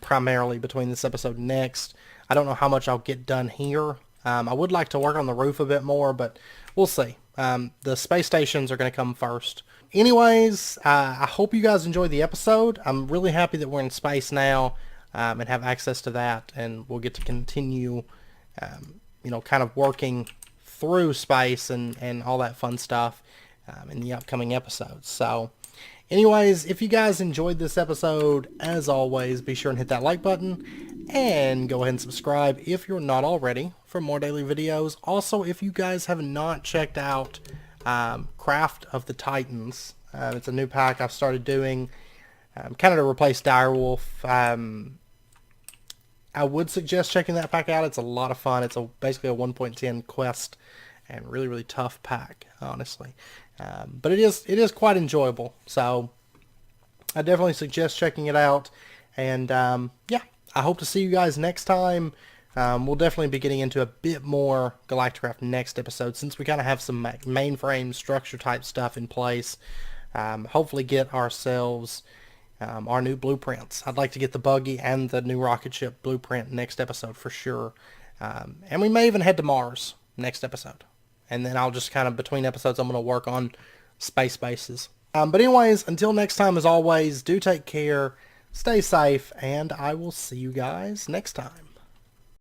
primarily between this episode and next. I don't know how much I'll get done here. I would like to work on the roof a bit more, but we'll see. The space stations are going to come first. Anyways, I hope you guys enjoyed the episode. I'm really happy that we're in space now and have access to that, and we'll get to continue, kind of working through space and all that fun stuff in the upcoming episodes. So, anyways, if you guys enjoyed this episode, as always, be sure and hit that like button and go ahead and subscribe if you're not already for more daily videos. Also, if you guys have not checked out Craft of the Titans, it's a new pack I've started doing kind of to replace Direwolf. I would suggest checking that pack out. It's a lot of fun. It's basically a 1.10 quest and really, really tough pack, honestly. But it is quite enjoyable. So I definitely suggest checking it out. And yeah, I hope to see you guys next time. We'll definitely be getting into a bit more Galacticraft next episode, since we kind of have some mainframe structure type stuff in place. Hopefully get ourselves our new blueprints. I'd like to get the buggy and the new rocket ship blueprint next episode for sure. And we may even head to Mars next episode. And then I'll just kind of, between episodes, I'm going to work on space bases. But anyways, until next time, as always, do take care, stay safe, and I will see you guys next time.